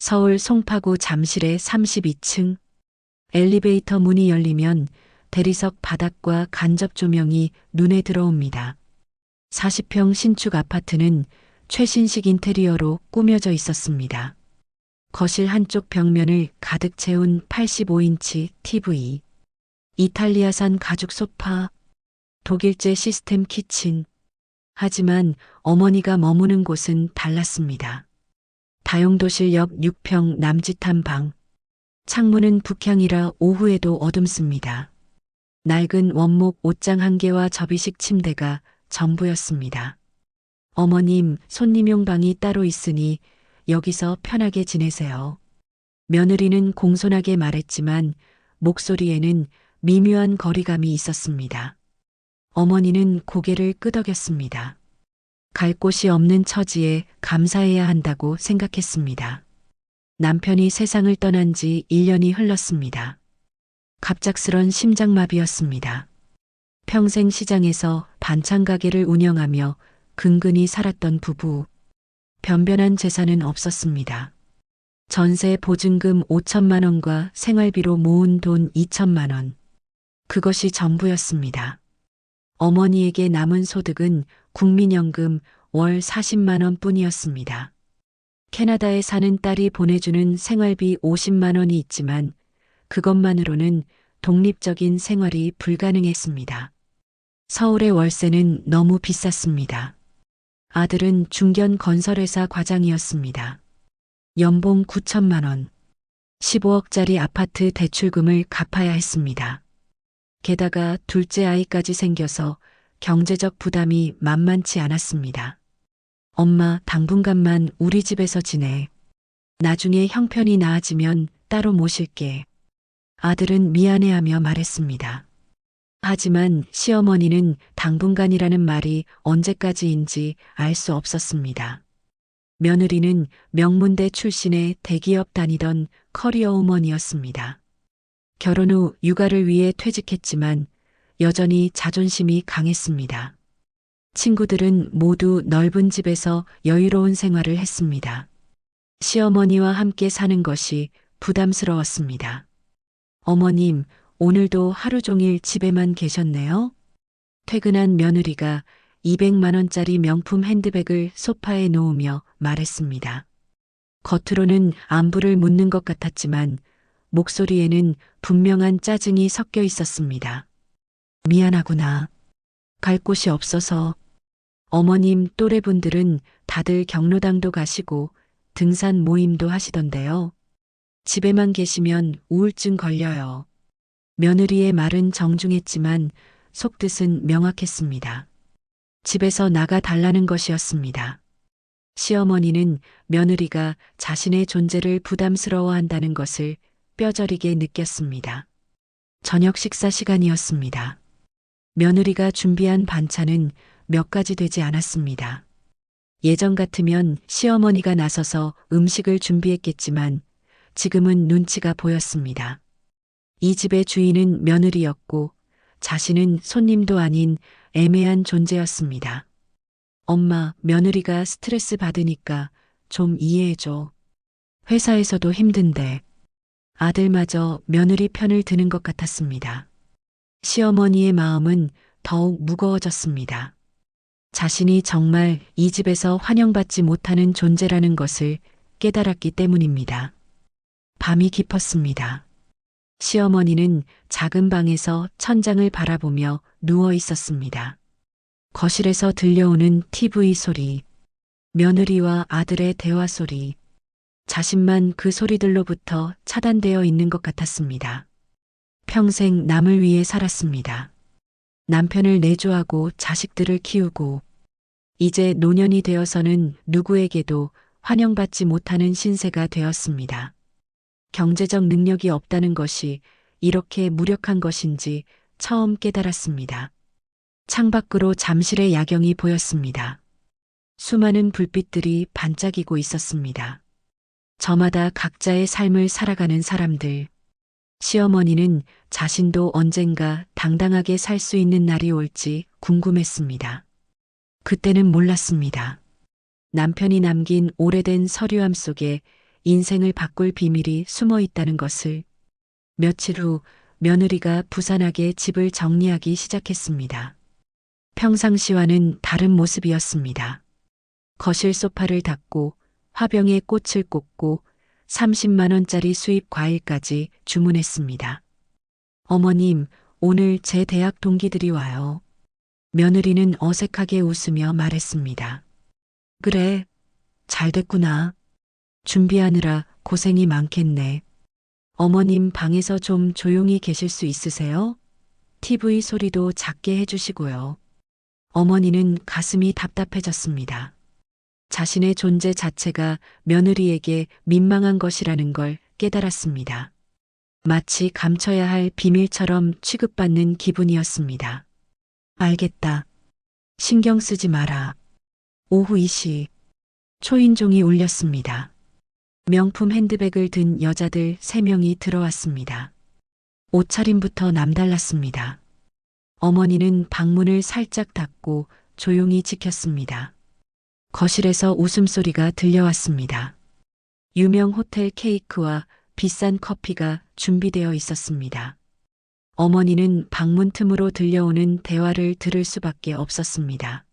서울 송파구 잠실의 32층. 엘리베이터 문이 열리면 대리석 바닥과 간접 조명이 눈에 들어옵니다. 40평 신축 아파트는 최신식 인테리어로 꾸며져 있었습니다. 거실 한쪽 벽면을 가득 채운 85인치 TV, 이탈리아산 가죽 소파, 독일제 시스템 키친. 하지만 어머니가 머무는 곳은 달랐습니다. 다용도실 옆 6평 남짓한 방. 창문은 북향이라 오후에도 어둡습니다. 낡은 원목 옷장 한 개와 접이식 침대가 전부였습니다. 어머님, 손님용 방이 따로 있으니 여기서 편하게 지내세요. 며느리는 공손하게 말했지만 목소리에는 미묘한 거리감이 있었습니다. 어머니는 고개를 끄덕였습니다. 갈 곳이 없는 처지에 감사해야 한다고 생각했습니다. 남편이 세상을 떠난 지 1년이 흘렀습니다. 갑작스런 심장마비였습니다. 평생 시장에서 반찬 가게를 운영하며 근근히 살았던 부부. 변변한 재산은 없었습니다. 전세 보증금 5천만 원과 생활비로 모은 돈 2천만 원. 그것이 전부였습니다. 어머니에게 남은 소득은 국민연금 월 40만 원 뿐이었습니다. 캐나다에 사는 딸이 보내주는 생활비 50만 원이 있지만 그것만으로는 독립적인 생활이 불가능했습니다. 서울의 월세는 너무 비쌌습니다. 아들은 중견 건설회사 과장이었습니다. 연봉 9천만 원, 15억짜리 아파트 대출금을 갚아야 했습니다. 게다가 둘째 아이까지 생겨서 경제적 부담이 만만치 않았습니다. 엄마, 당분간만 우리 집에서 지내. 나중에 형편이 나아지면 따로 모실게. 아들은 미안해하며 말했습니다. 하지만 시어머니는 당분간이라는 말이 언제까지인지 알 수 없었습니다. 며느리는 명문대 출신의 대기업 다니던 커리어 우먼이었습니다. 결혼 후 육아를 위해 퇴직했지만 여전히 자존심이 강했습니다. 친구들은 모두 넓은 집에서 여유로운 생활을 했습니다. 시어머니와 함께 사는 것이 부담스러웠습니다. 어머님, 오늘도 하루 종일 집에만 계셨네요? 퇴근한 며느리가 200만 원짜리 명품 핸드백을 소파에 놓으며 말했습니다. 겉으로는 안부를 묻는 것 같았지만 목소리에는 분명한 짜증이 섞여 있었습니다. 미안하구나. 갈 곳이 없어서. 어머님 또래분들은 다들 경로당도 가시고 등산 모임도 하시던데요. 집에만 계시면 우울증 걸려요. 며느리의 말은 정중했지만 속뜻은 명확했습니다. 집에서 나가 달라는 것이었습니다. 시어머니는 며느리가 자신의 존재를 부담스러워한다는 것을 뼈저리게 느꼈습니다. 저녁 식사 시간이었습니다. 며느리가 준비한 반찬은 몇 가지 되지 않았습니다. 예전 같으면 시어머니가 나서서 음식을 준비했겠지만 지금은 눈치가 보였습니다. 이 집의 주인은 며느리였고 자신은 손님도 아닌 애매한 존재였습니다. 엄마, 며느리가 스트레스 받으니까 좀 이해해줘. 회사에서도 힘든데. 아들마저 며느리 편을 드는 것 같았습니다. 시어머니의 마음은 더욱 무거워졌습니다. 자신이 정말 이 집에서 환영받지 못하는 존재라는 것을 깨달았기 때문입니다. 밤이 깊었습니다. 시어머니는 작은 방에서 천장을 바라보며 누워 있었습니다. 거실에서 들려오는 TV 소리, 며느리와 아들의 대화 소리, 자신만 그 소리들로부터 차단되어 있는 것 같았습니다. 평생 남을 위해 살았습니다. 남편을 내조하고 자식들을 키우고 이제 노년이 되어서는 누구에게도 환영받지 못하는 신세가 되었습니다. 경제적 능력이 없다는 것이 이렇게 무력한 것인지 처음 깨달았습니다. 창밖으로 잠실의 야경이 보였습니다. 수많은 불빛들이 반짝이고 있었습니다. 저마다 각자의 삶을 살아가는 사람들. 시어머니는 자신도 언젠가 당당하게 살 수 있는 날이 올지 궁금했습니다. 그때는 몰랐습니다. 남편이 남긴 오래된 서류함 속에 인생을 바꿀 비밀이 숨어 있다는 것을. 며칠 후 며느리가 부산하게 집을 정리하기 시작했습니다. 평상시와는 다른 모습이었습니다. 거실 소파를 닦고 화병에 꽃을 꽂고 30만 원짜리 수입 과일까지 주문했습니다. 어머님, 오늘 제 대학 동기들이 와요. 며느리는 어색하게 웃으며 말했습니다. 그래, 잘 됐구나. 준비하느라 고생이 많겠네. 어머님 방에서 좀 조용히 계실 수 있으세요? TV 소리도 작게 해주시고요. 어머니는 가슴이 답답해졌습니다. 자신의 존재 자체가 며느리에게 민망한 것이라는 걸 깨달았습니다. 마치 감춰야 할 비밀처럼 취급받는 기분이었습니다. 알겠다. 신경 쓰지 마라. 오후 2시 초인종이 울렸습니다. 명품 핸드백을 든 여자들 3명이 들어왔습니다. 옷차림부터 남달랐습니다. 어머니는 방문을 살짝 닫고 조용히 지켰습니다. 거실에서 웃음소리가 들려왔습니다. 유명 호텔 케이크와 비싼 커피가 준비되어 있었습니다. 어머니는 방문 틈으로 들려오는 대화를 들을 수밖에 없었습니다.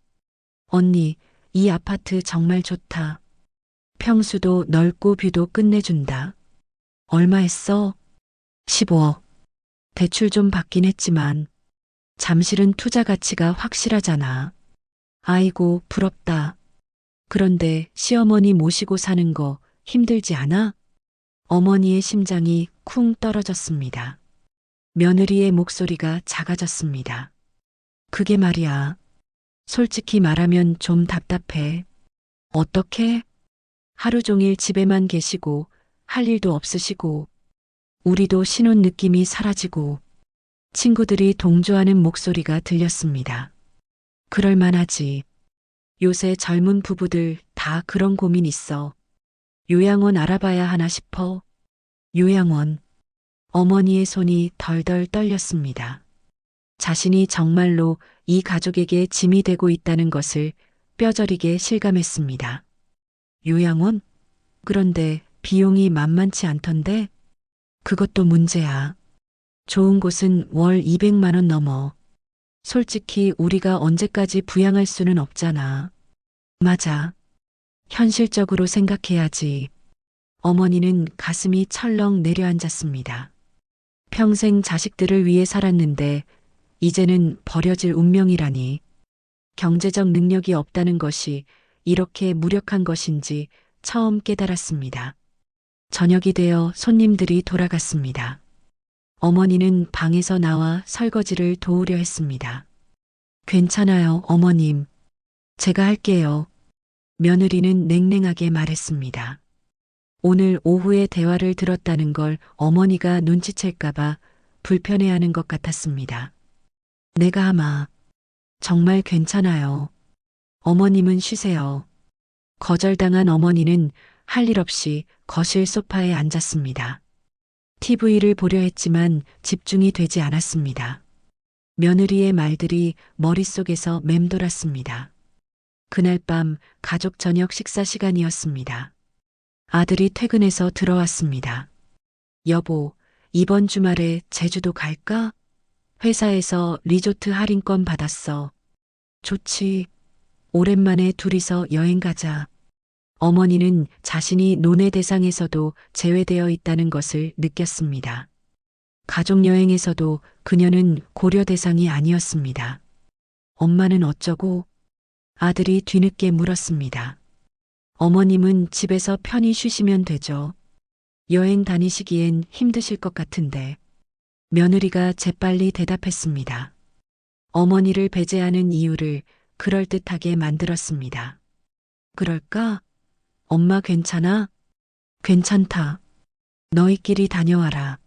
언니, 이 아파트 정말 좋다. 평수도 넓고 뷰도 끝내준다. 얼마 했어? 15억. 대출 좀 받긴 했지만 잠실은 투자 가치가 확실하잖아. 아이고, 부럽다. 그런데 시어머니 모시고 사는 거 힘들지 않아? 어머니의 심장이 쿵 떨어졌습니다. 며느리의 목소리가 작아졌습니다. 그게 말이야. 솔직히 말하면 좀 답답해. 어떻게? 하루 종일 집에만 계시고 할 일도 없으시고 우리도 신혼 느낌이 사라지고. 친구들이 동조하는 목소리가 들렸습니다. 그럴만하지. 요새 젊은 부부들 다 그런 고민 있어. 요양원 알아봐야 하나 싶어. 요양원. 어머니의 손이 덜덜 떨렸습니다. 자신이 정말로 이 가족에게 짐이 되고 있다는 것을 뼈저리게 실감했습니다. 요양원? 그런데 비용이 만만치 않던데? 그것도 문제야. 좋은 곳은 월 200만 원 넘어. 솔직히 우리가 언제까지 부양할 수는 없잖아. 맞아. 현실적으로 생각해야지. 어머니는 가슴이 철렁 내려앉았습니다. 평생 자식들을 위해 살았는데 이제는 버려질 운명이라니. 경제적 능력이 없다는 것이 이렇게 무력한 것인지 처음 깨달았습니다. 저녁이 되어 손님들이 돌아갔습니다. 어머니는 방에서 나와 설거지를 도우려 했습니다. 괜찮아요, 어머님. 제가 할게요. 며느리는 냉랭하게 말했습니다. 오늘 오후에 대화를 들었다는 걸 어머니가 눈치챌까봐 불편해하는 것 같았습니다. 내가 아마 정말 괜찮아요. 어머님은 쉬세요. 거절당한 어머니는 할 일 없이 거실 소파에 앉았습니다. TV를 보려 했지만 집중이 되지 않았습니다. 며느리의 말들이 머릿속에서 맴돌았습니다. 그날 밤 가족 저녁 식사 시간이었습니다. 아들이 퇴근해서 들어왔습니다. 여보, 이번 주말에 제주도 갈까? 회사에서 리조트 할인권 받았어. 좋지. 오랜만에 둘이서 여행 가자. 어머니는 자신이 논의 대상에서도 제외되어 있다는 것을 느꼈습니다. 가족여행에서도 그녀는 고려 대상이 아니었습니다. 엄마는 어쩌고? 아들이 뒤늦게 물었습니다. 어머님은 집에서 편히 쉬시면 되죠. 여행 다니시기엔 힘드실 것 같은데. 며느리가 재빨리 대답했습니다. 어머니를 배제하는 이유를 그럴듯하게 만들었습니다. 그럴까? 엄마 괜찮아? 괜찮다. 너희끼리 다녀와라.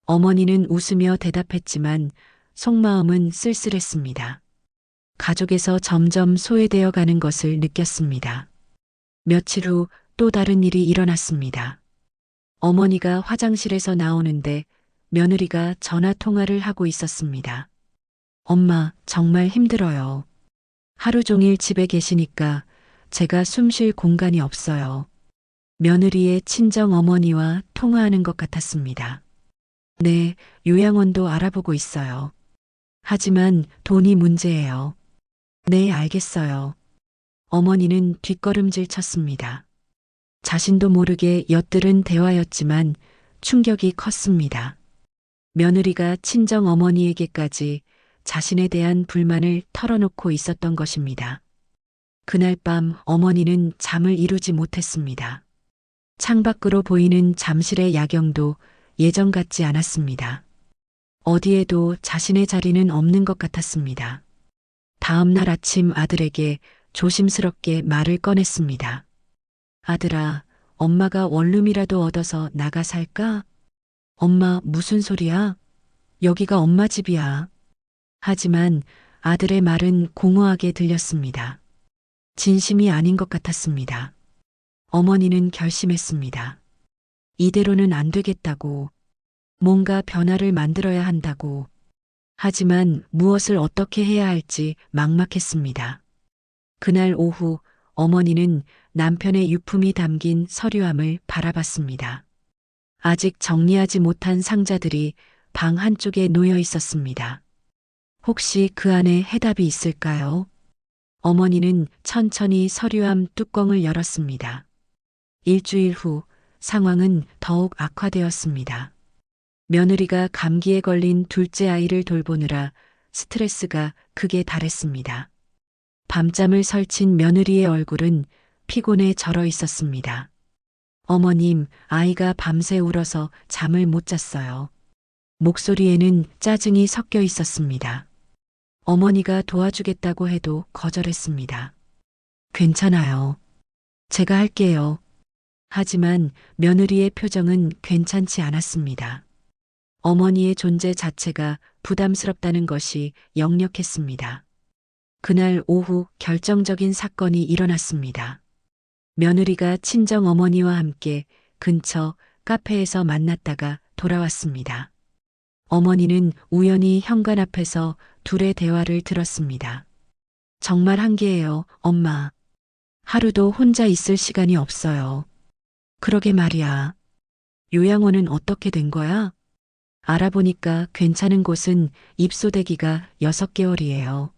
어머니는 웃으며 대답했지만 속마음은 쓸쓸했습니다. 가족에서 점점 소외되어 가는 것을 느꼈습니다. 며칠 후 또 다른 일이 일어났습니다. 어머니가 화장실에서 나오는데 며느리가 전화 통화를 하고 있었습니다. 엄마, 정말 힘들어요. 하루 종일 집에 계시니까 제가 숨 쉴 공간이 없어요. 며느리의 친정 어머니와 통화하는 것 같았습니다. 네, 요양원도 알아보고 있어요. 하지만 돈이 문제예요. 네, 알겠어요. 어머니는 뒷걸음질 쳤습니다. 자신도 모르게 엿들은 대화였지만 충격이 컸습니다. 며느리가 친정 어머니에게까지 자신에 대한 불만을 털어놓고 있었던 것입니다. 그날 밤 어머니는 잠을 이루지 못했습니다. 창밖으로 보이는 잠실의 야경도 예전 같지 않았습니다. 어디에도 자신의 자리는 없는 것 같았습니다. 다음 날 아침 아들에게 조심스럽게 말을 꺼냈습니다. 아들아, 엄마가 원룸이라도 얻어서 나가 살까? 엄마, 무슨 소리야? 여기가 엄마 집이야. 하지만 아들의 말은 공허하게 들렸습니다. 진심이 아닌 것 같았습니다. 어머니는 결심했습니다. 이대로는 안 되겠다고. 뭔가 변화를 만들어야 한다고. 하지만 무엇을 어떻게 해야 할지 막막했습니다. 그날 오후 어머니는 남편의 유품이 담긴 서류함을 바라봤습니다. 아직 정리하지 못한 상자들이 방 한쪽에 놓여 있었습니다. 혹시 그 안에 해답이 있을까요? 어머니는 천천히 서류함 뚜껑을 열었습니다. 일주일 후 상황은 더욱 악화되었습니다. 며느리가 감기에 걸린 둘째 아이를 돌보느라 스트레스가 극에 달했습니다. 밤잠을 설친 며느리의 얼굴은 피곤에 절어 있었습니다. 어머님, 아이가 밤새 울어서 잠을 못 잤어요. 목소리에는 짜증이 섞여 있었습니다. 어머니가 도와주겠다고 해도 거절했습니다. 괜찮아요. 제가 할게요. 하지만 며느리의 표정은 괜찮지 않았습니다. 어머니의 존재 자체가 부담스럽다는 것이 역력했습니다. 그날 오후 결정적인 사건이 일어났습니다. 며느리가 친정 어머니와 함께 근처 카페에서 만났다가 돌아왔습니다. 어머니는 우연히 현관 앞에서 둘의 대화를 들었습니다. 정말 한계예요, 엄마. 하루도 혼자 있을 시간이 없어요. 그러게 말이야. 요양원은 어떻게 된 거야? 알아보니까 괜찮은 곳은 입소되기가 6개월이에요.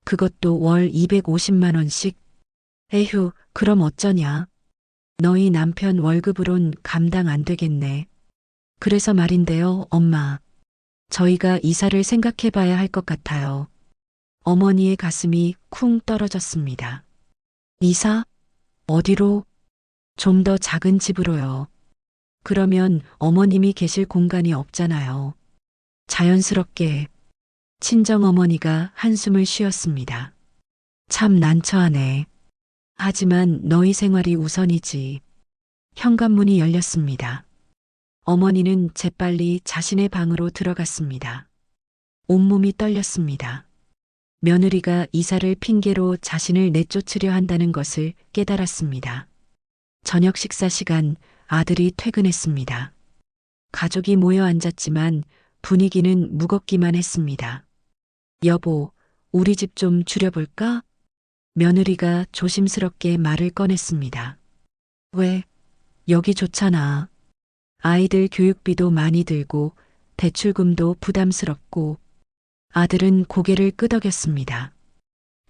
그것도 월 250만 원씩. 에휴, 그럼 어쩌냐. 너희 남편 월급으론 감당 안 되겠네. 그래서 말인데요, 엄마. 저희가 이사를 생각해 봐야 할 것 같아요. 어머니의 가슴이 쿵 떨어졌습니다. 이사? 어디로? 좀 더 작은 집으로요. 그러면 어머님이 계실 공간이 없잖아요. 자연스럽게 친정어머니가 한숨을 쉬었습니다. 참 난처하네. 하지만 너희 생활이 우선이지. 현관문이 열렸습니다. 어머니는 재빨리 자신의 방으로 들어갔습니다. 온몸이 떨렸습니다. 며느리가 이사를 핑계로 자신을 내쫓으려 한다는 것을 깨달았습니다. 저녁 식사 시간 아들이 퇴근했습니다. 가족이 모여 앉았지만 분위기는 무겁기만 했습니다. 여보, 우리 집 좀 줄여볼까? 며느리가 조심스럽게 말을 꺼냈습니다. 왜? 여기 좋잖아. 아이들 교육비도 많이 들고 대출금도 부담스럽고. 아들은 고개를 끄덕였습니다.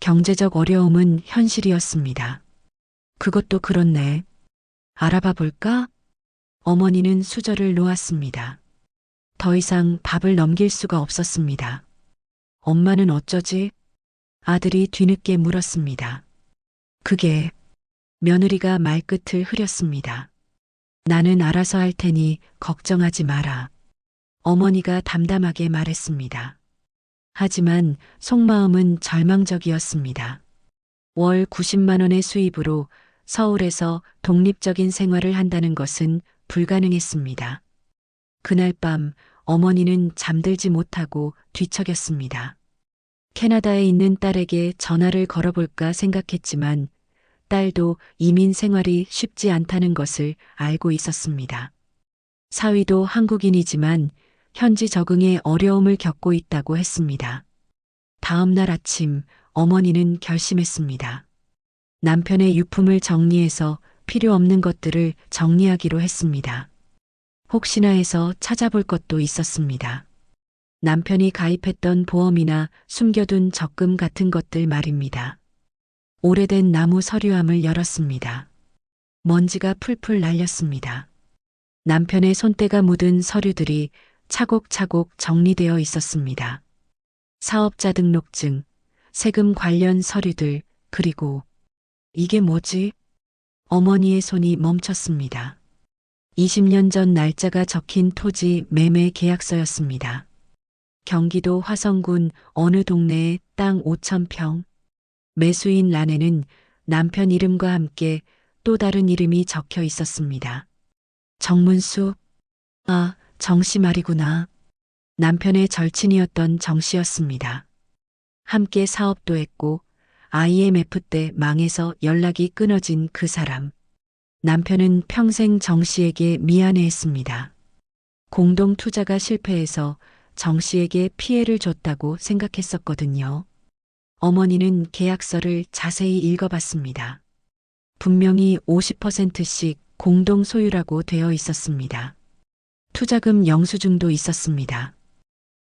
경제적 어려움은 현실이었습니다. 그것도 그렇네. 알아봐 볼까? 어머니는 수저를 놓았습니다. 더 이상 밥을 넘길 수가 없었습니다. 엄마는 어쩌지? 아들이 뒤늦게 물었습니다. 그게 며느리가 말끝을 흐렸습니다. 나는 알아서 할 테니 걱정하지 마라. 어머니가 담담하게 말했습니다. 하지만 속마음은 절망적이었습니다. 월 90만 원의 수입으로 서울에서 독립적인 생활을 한다는 것은 불가능했습니다. 그날 밤 어머니는 잠들지 못하고 뒤척였습니다. 캐나다에 있는 딸에게 전화를 걸어볼까 생각했지만 딸도 이민 생활이 쉽지 않다는 것을 알고 있었습니다. 사위도 한국인이지만 현지 적응에 어려움을 겪고 있다고 했습니다. 다음 날 아침 어머니는 결심했습니다. 남편의 유품을 정리해서 필요 없는 것들을 정리하기로 했습니다. 혹시나 해서 찾아볼 것도 있었습니다. 남편이 가입했던 보험이나 숨겨둔 적금 같은 것들 말입니다. 오래된 나무 서류함을 열었습니다. 먼지가 풀풀 날렸습니다. 남편의 손때가 묻은 서류들이 차곡차곡 정리되어 있었습니다. 사업자 등록증, 세금 관련 서류들, 그리고 이게 뭐지? 어머니의 손이 멈췄습니다. 20년 전 날짜가 적힌 토지 매매 계약서였습니다. 경기도 화성군 어느 동네에 땅 5,000평. 매수인 란에는 남편 이름과 함께 또 다른 이름이 적혀 있었습니다. 정문수. 아, 정씨 말이구나. 남편의 절친이었던 정씨였습니다. 함께 사업도 했고 IMF 때 망해서 연락이 끊어진 그 사람. 남편은 평생 정씨에게 미안해했습니다. 공동 투자가 실패해서 정씨에게 피해를 줬다고 생각했었거든요. 어머니는 계약서를 자세히 읽어봤습니다. 분명히 50%씩 공동 소유라고 되어 있었습니다. 투자금 영수증도 있었습니다.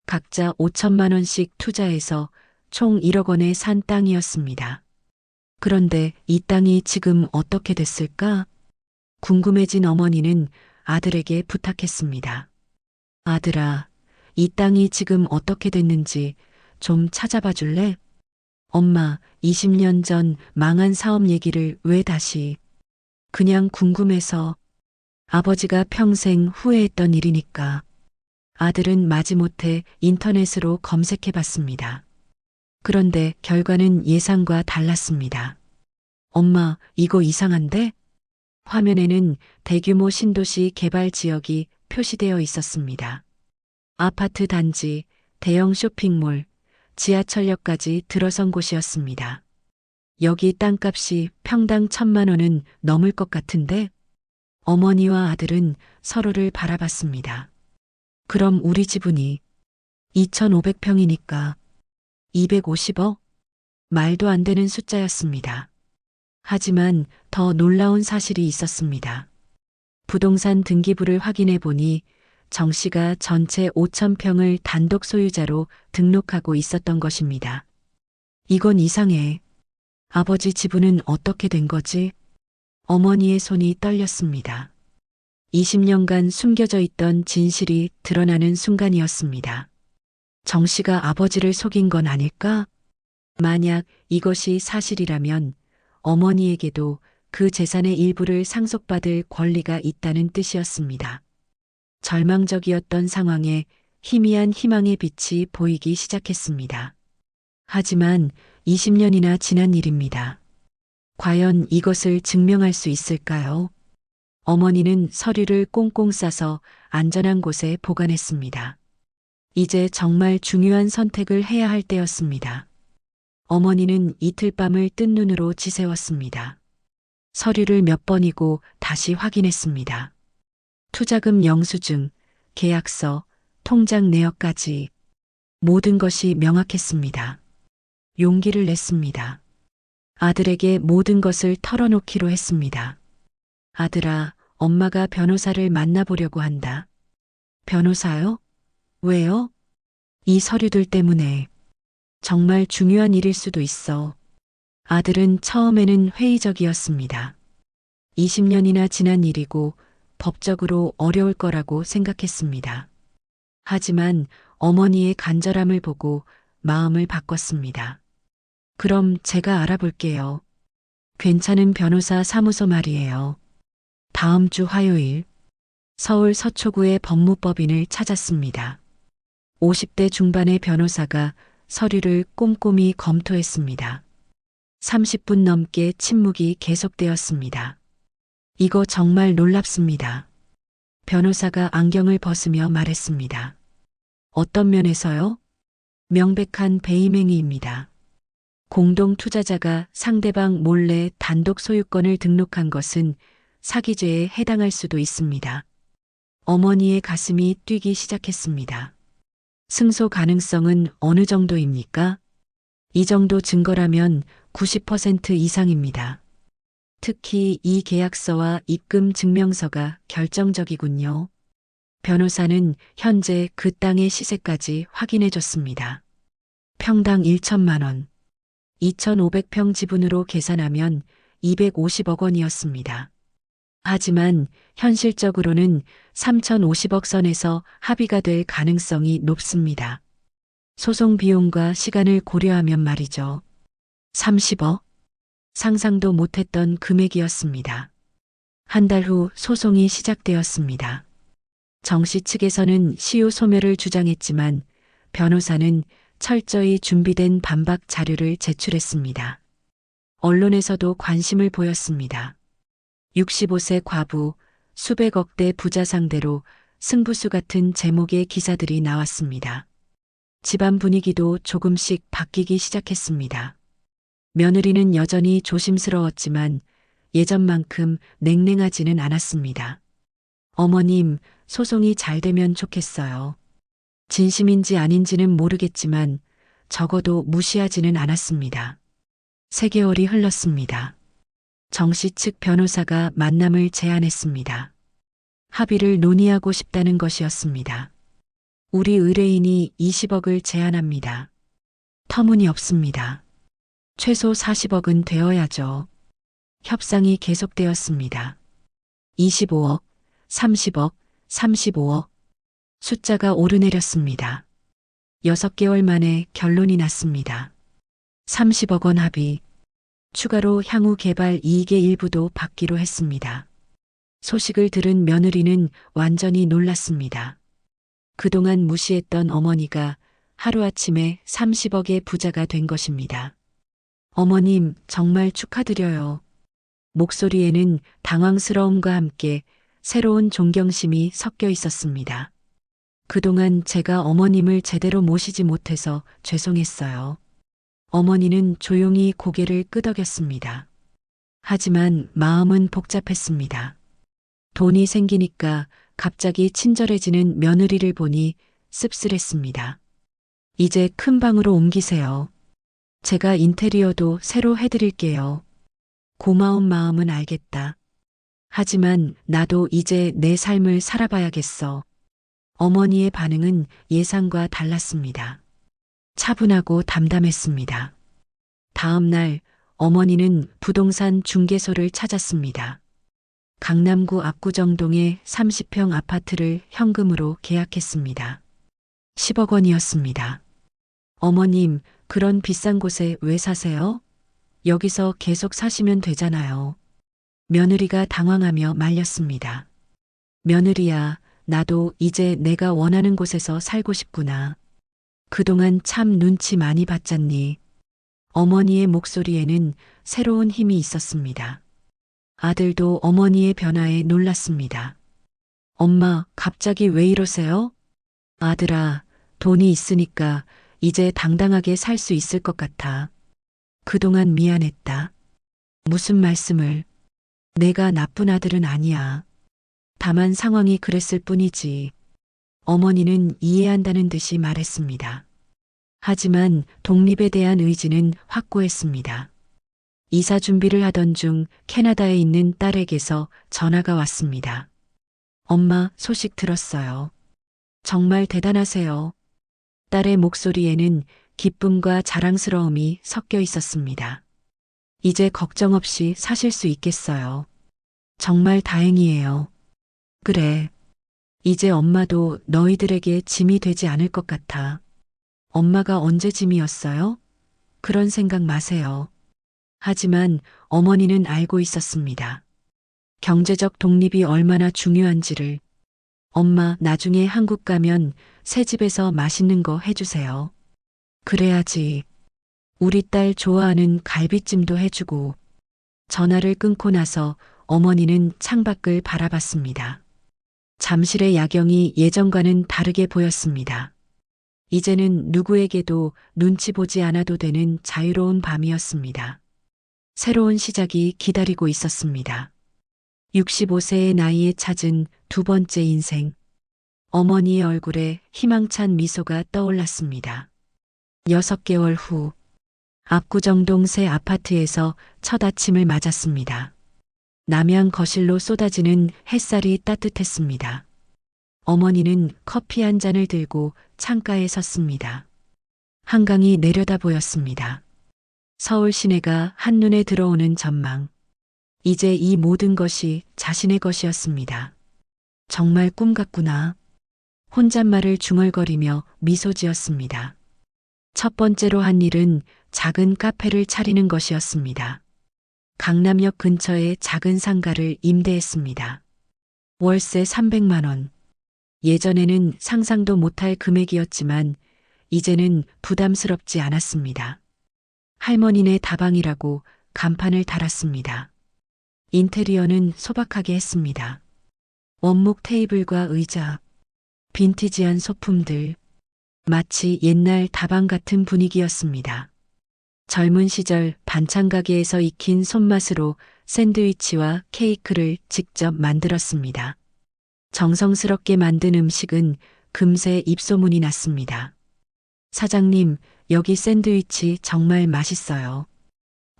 각자 5천만 원씩 투자해서 총 1억 원에 산 땅이었습니다. 그런데 이 땅이 지금 어떻게 됐을까? 궁금해진 어머니는 아들에게 부탁했습니다. 아들아, 이 땅이 지금 어떻게 됐는지 좀 찾아봐 줄래? 엄마, 20년 전 망한 사업 얘기를 왜 다시? 그냥 궁금해서. 아버지가 평생 후회했던 일이니까. 아들은 마지못해 인터넷으로 검색해 봤습니다. 그런데 결과는 예상과 달랐습니다. 엄마, 이거 이상한데? 화면에는 대규모 신도시 개발 지역이 표시되어 있었습니다. 아파트 단지, 대형 쇼핑몰, 지하철역까지 들어선 곳이었습니다. 여기 땅값이 평당 1,000만 원은 넘을 것 같은데? 어머니와 아들은 서로를 바라봤습니다. 그럼 우리 지분이 2,500평이니까 250억? 말도 안 되는 숫자였습니다. 하지만 더 놀라운 사실이 있었습니다. 부동산 등기부를 확인해 보니 정 씨가 전체 5,000평을 단독 소유자로 등록하고 있었던 것입니다. 이건 이상해. 아버지 지분은 어떻게 된 거지? 어머니의 손이 떨렸습니다. 20년간 숨겨져 있던 진실이 드러나는 순간이었습니다. 정 씨가 아버지를 속인 건 아닐까? 만약 이것이 사실이라면 어머니에게도 그 재산의 일부를 상속받을 권리가 있다는 뜻이었습니다. 절망적이었던 상황에 희미한 희망의 빛이 보이기 시작했습니다. 하지만 20년이나 지난 일입니다. 과연 이것을 증명할 수 있을까요? 어머니는 서류를 꽁꽁 싸서 안전한 곳에 보관했습니다. 이제 정말 중요한 선택을 해야 할 때였습니다. 어머니는 이틀 밤을 뜬 눈으로 지새웠습니다. 서류를 몇 번이고 다시 확인했습니다. 투자금 영수증, 계약서, 통장 내역까지 모든 것이 명확했습니다. 용기를 냈습니다. 아들에게 모든 것을 털어놓기로 했습니다. 아들아, 엄마가 변호사를 만나보려고 한다. 변호사요? 왜요? 이 서류들 때문에. 정말 중요한 일일 수도 있어. 아들은 처음에는 회의적이었습니다. 20년이나 지난 일이고 법적으로 어려울 거라고 생각했습니다. 하지만 어머니의 간절함을 보고 마음을 바꿨습니다. 그럼 제가 알아볼게요. 괜찮은 변호사 사무소 말이에요. 다음 주 화요일 서울 서초구의 법무법인을 찾았습니다. 50대 중반의 변호사가 서류를 꼼꼼히 검토했습니다. 30분 넘게 침묵이 계속되었습니다. 이거 정말 놀랍습니다. 변호사가 안경을 벗으며 말했습니다. 어떤 면에서요? 명백한 배임행위입니다. 공동 투자자가 상대방 몰래 단독 소유권을 등록한 것은 사기죄에 해당할 수도 있습니다. 어머니의 가슴이 뛰기 시작했습니다. 승소 가능성은 어느 정도입니까? 이 정도 증거라면 90% 이상입니다. 특히 이 계약서와 입금 증명서가 결정적이군요. 변호사는 현재 그 땅의 시세까지 확인해 줬습니다. 평당 1천만 원, 2,500평 지분으로 계산하면 250억 원이었습니다. 하지만 현실적으로는 3,050억 선에서 합의가 될 가능성이 높습니다. 소송 비용과 시간을 고려하면 말이죠. 30억? 상상도 못했던 금액이었습니다. 한 달 후 소송이 시작되었습니다. 정 씨 측에서는 시효 소멸을 주장했지만 변호사는 철저히 준비된 반박 자료를 제출했습니다. 언론에서도 관심을 보였습니다. 65세 과부, 수백억대 부자 상대로 승부수 같은 제목의 기사들이 나왔습니다. 집안 분위기도 조금씩 바뀌기 시작했습니다. 며느리는 여전히 조심스러웠지만 예전만큼 냉랭하지는 않았습니다. 어머님, 소송이 잘 되면 좋겠어요. 진심인지 아닌지는 모르겠지만 적어도 무시하지는 않았습니다. 3개월이 흘렀습니다. 정 씨 측 변호사가 만남을 제안했습니다. 합의를 논의하고 싶다는 것이었습니다. 우리 의뢰인이 20억을 제안합니다. 터무니없습니다. 최소 40억은 되어야죠. 협상이 계속되었습니다. 25억, 30억, 35억. 숫자가 오르내렸습니다. 6개월 만에 결론이 났습니다. 30억 원 합의. 추가로 향후 개발 이익의 일부도 받기로 했습니다. 소식을 들은 며느리는 완전히 놀랐습니다. 그동안 무시했던 어머니가 하루아침에 30억의 부자가 된 것입니다. 어머님, 정말 축하드려요. 목소리에는 당황스러움과 함께 새로운 존경심이 섞여 있었습니다. 그동안 제가 어머님을 제대로 모시지 못해서 죄송했어요. 어머니는 조용히 고개를 끄덕였습니다. 하지만 마음은 복잡했습니다. 돈이 생기니까 갑자기 친절해지는 며느리를 보니 씁쓸했습니다. 이제 큰 방으로 옮기세요. 제가 인테리어도 새로 해드릴게요. 고마운 마음은 알겠다. 하지만 나도 이제 내 삶을 살아봐야겠어. 어머니의 반응은 예상과 달랐습니다. 차분하고 담담했습니다. 다음 날 어머니는 부동산 중개소를 찾았습니다. 강남구 압구정동의 30평 아파트를 현금으로 계약했습니다. 10억 원이었습니다. 어머님, 그런 비싼 곳에 왜 사세요? 여기서 계속 사시면 되잖아요. 며느리가 당황하며 말렸습니다. 며느리야, 나도 이제 내가 원하는 곳에서 살고 싶구나. 그동안 참 눈치 많이 봤잖니. 어머니의 목소리에는 새로운 힘이 있었습니다. 아들도 어머니의 변화에 놀랐습니다. 엄마, 갑자기 왜 이러세요? 아들아, 돈이 있으니까 이제 당당하게 살 수 있을 것 같아. 그동안 미안했다. 무슨 말씀을. 내가 나쁜 아들은 아니야. 다만 상황이 그랬을 뿐이지. 어머니는 이해한다는 듯이 말했습니다. 하지만 독립에 대한 의지는 확고했습니다. 이사 준비를 하던 중 캐나다에 있는 딸에게서 전화가 왔습니다. 엄마, 소식 들었어요. 정말 대단하세요. 딸의 목소리에는 기쁨과 자랑스러움이 섞여 있었습니다. 이제 걱정 없이 사실 수 있겠어요. 정말 다행이에요. 그래. 이제 엄마도 너희들에게 짐이 되지 않을 것 같아. 엄마가 언제 짐이었어요? 그런 생각 마세요. 하지만 어머니는 알고 있었습니다. 경제적 독립이 얼마나 중요한지를. 엄마, 나중에 한국 가면 새 집에서 맛있는 거 해주세요. 그래야지. 우리 딸 좋아하는 갈비찜도 해주고. 전화를 끊고 나서 어머니는 창밖을 바라봤습니다. 잠실의 야경이 예전과는 다르게 보였습니다. 이제는 누구에게도 눈치 보지 않아도 되는 자유로운 밤이었습니다. 새로운 시작이 기다리고 있었습니다. 65세의 나이에 찾은 두 번째 인생. 어머니의 얼굴에 희망찬 미소가 떠올랐습니다. 6개월 후 압구정동 새 아파트에서 첫 아침을 맞았습니다. 남양 거실로 쏟아지는 햇살이 따뜻했습니다. 어머니는 커피 한 잔을 들고 창가에 섰습니다. 한강이 내려다 보였습니다. 서울 시내가 한눈에 들어오는 전망. 이제 이 모든 것이 자신의 것이었습니다. 정말 꿈 같구나. 혼잣말을 중얼거리며 미소 지었습니다. 첫 번째로 한 일은 작은 카페를 차리는 것이었습니다. 강남역 근처에 작은 상가를 임대했습니다. 월세 300만 원. 예전에는 상상도 못할 금액이었지만 이제는 부담스럽지 않았습니다. 할머니네 다방이라고 간판을 달았습니다. 인테리어는 소박하게 했습니다. 원목 테이블과 의자, 빈티지한 소품들, 마치 옛날 다방 같은 분위기였습니다. 젊은 시절 반찬 가게에서 익힌 손맛으로 샌드위치와 케이크를 직접 만들었습니다. 정성스럽게 만든 음식은 금세 입소문이 났습니다. 사장님, 여기 샌드위치 정말 맛있어요.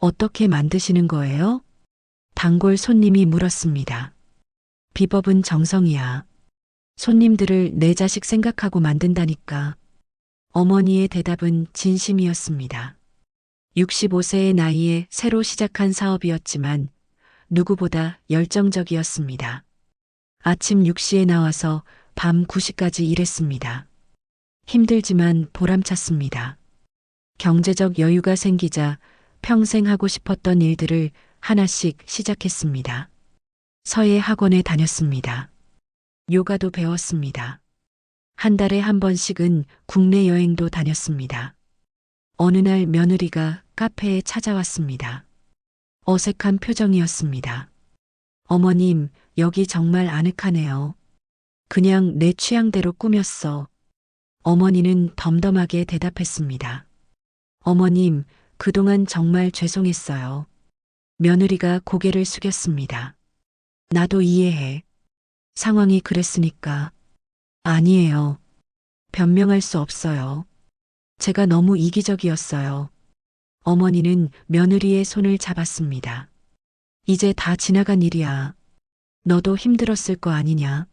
어떻게 만드시는 거예요? 단골 손님이 물었습니다. 비법은 정성이야. 손님들을 내 자식 생각하고 만든다니까. 어머니의 대답은 진심이었습니다. 65세의 나이에 새로 시작한 사업이었지만 누구보다 열정적이었습니다. 아침 6시에 나와서 밤 9시까지 일했습니다. 힘들지만 보람찼습니다. 경제적 여유가 생기자 평생 하고 싶었던 일들을 하나씩 시작했습니다. 서예 학원에 다녔습니다. 요가도 배웠습니다. 한 달에 한 번씩은 국내 여행도 다녔습니다. 어느 날 며느리가 카페에 찾아왔습니다. 어색한 표정이었습니다. 어머님, 여기 정말 아늑하네요. 그냥 내 취향대로 꾸몄어. 어머니는 덤덤하게 대답했습니다. 어머님, 그동안 정말 죄송했어요. 며느리가 고개를 숙였습니다. 나도 이해해. 상황이 그랬으니까. 아니에요. 변명할 수 없어요. 제가 너무 이기적이었어요. 어머니는 며느리의 손을 잡았습니다. 이제 다 지나간 일이야. 너도 힘들었을 거 아니냐.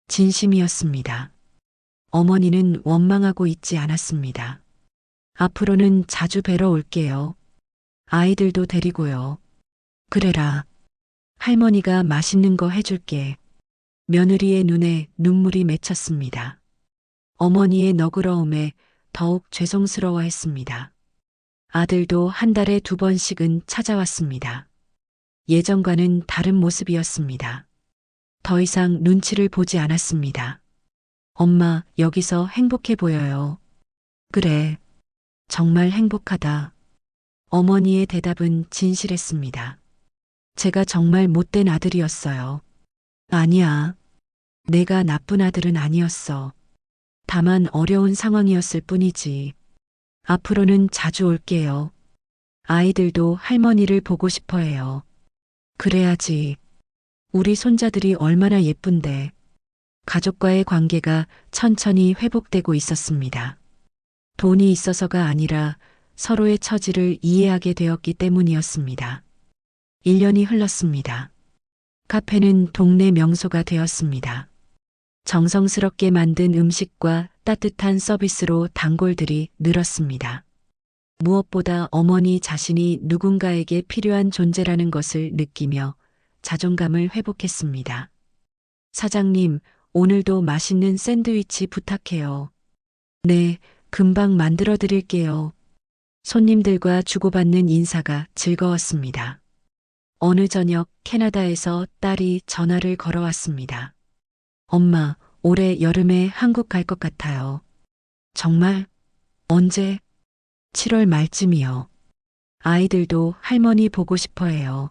진심이었습니다. 어머니는 원망하고 있지 않았습니다. 앞으로는 자주 뵈러 올게요. 아이들도 데리고요. 그래라. 할머니가 맛있는 거 해줄게. 며느리의 눈에 눈물이 맺혔습니다. 어머니의 너그러움에 더욱 죄송스러워했습니다. 아들도 한 달에 2번씩은 찾아왔습니다. 예전과는 다른 모습이었습니다. 더 이상 눈치를 보지 않았습니다. 엄마, 여기서 행복해 보여요. 그래. 정말 행복하다. 어머니의 대답은 진실했습니다. 제가 정말 못된 아들이었어요. 아니야. 내가 나쁜 아들은 아니었어. 다만 어려운 상황이었을 뿐이지. 앞으로는 자주 올게요. 아이들도 할머니를 보고 싶어 해요. 그래야지. 우리 손자들이 얼마나 예쁜데. 가족과의 관계가 천천히 회복되고 있었습니다. 돈이 있어서가 아니라 서로의 처지를 이해하게 되었기 때문이었습니다. 1년이 흘렀습니다. 카페는 동네 명소가 되었습니다. 정성스럽게 만든 음식과 따뜻한 서비스로 단골들이 늘었습니다. 무엇보다 어머니 자신이 누군가에게 필요한 존재라는 것을 느끼며 자존감을 회복했습니다. 사장님, 오늘도 맛있는 샌드위치 부탁해요. 네, 금방 만들어 드릴게요. 손님들과 주고받는 인사가 즐거웠습니다. 어느 저녁 캐나다에서 딸이 전화를 걸어왔습니다. 엄마, 올해 여름에 한국 갈 것 같아요. 정말? 언제? 7월 말쯤이요. 아이들도 할머니 보고 싶어 해요.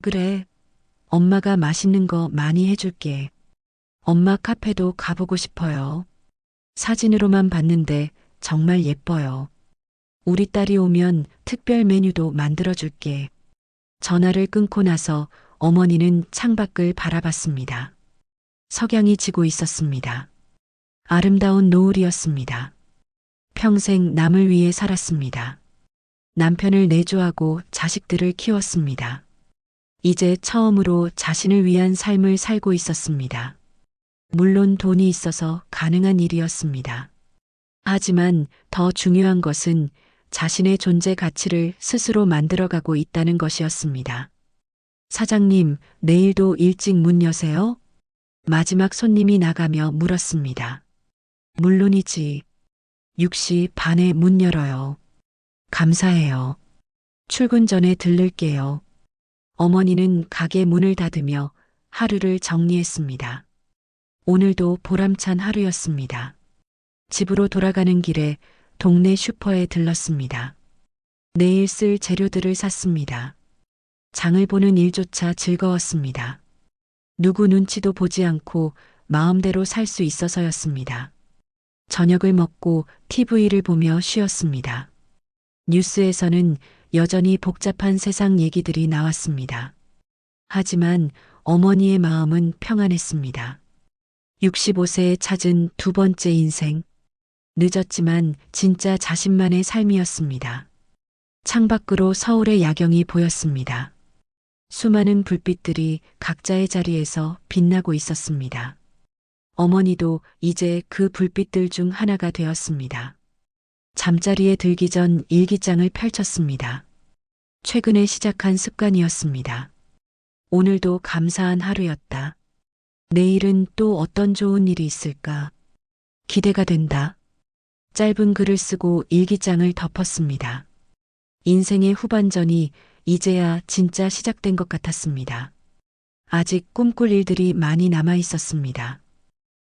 그래. 엄마가 맛있는 거 많이 해줄게. 엄마 카페도 가보고 싶어요. 사진으로만 봤는데 정말 예뻐요. 우리 딸이 오면 특별 메뉴도 만들어줄게. 전화를 끊고 나서 어머니는 창밖을 바라봤습니다. 석양이 지고 있었습니다. 아름다운 노을이었습니다. 평생 남을 위해 살았습니다. 남편을 내조하고 자식들을 키웠습니다. 이제 처음으로 자신을 위한 삶을 살고 있었습니다. 물론 돈이 있어서 가능한 일이었습니다. 하지만 더 중요한 것은 자신의 존재 가치를 스스로 만들어가고 있다는 것이었습니다. 사장님, 내일도 일찍 문 여세요? 마지막 손님이 나가며 물었습니다. 물론이지. 6시 반에 문 열어요. 감사해요. 출근 전에 들를게요. 어머니는 가게 문을 닫으며 하루를 정리했습니다. 오늘도 보람찬 하루였습니다. 집으로 돌아가는 길에 동네 슈퍼에 들렀습니다. 내일 쓸 재료들을 샀습니다. 장을 보는 일조차 즐거웠습니다. 누구 눈치도 보지 않고 마음대로 살 수 있어서였습니다. 저녁을 먹고 TV를 보며 쉬었습니다. 뉴스에서는 여전히 복잡한 세상 얘기들이 나왔습니다. 하지만 어머니의 마음은 평안했습니다. 65세에 찾은 두 번째 인생. 늦었지만 진짜 자신만의 삶이었습니다. 창밖으로 서울의 야경이 보였습니다. 수많은 불빛들이 각자의 자리에서 빛나고 있었습니다. 어머니도 이제 그 불빛들 중 하나가 되었습니다. 잠자리에 들기 전 일기장을 펼쳤습니다. 최근에 시작한 습관이었습니다. 오늘도 감사한 하루였다. 내일은 또 어떤 좋은 일이 있을까? 기대가 된다. 짧은 글을 쓰고 일기장을 덮었습니다. 인생의 후반전이 이제야 진짜 시작된 것 같았습니다. 아직 꿈꿀 일들이 많이 남아 있었습니다.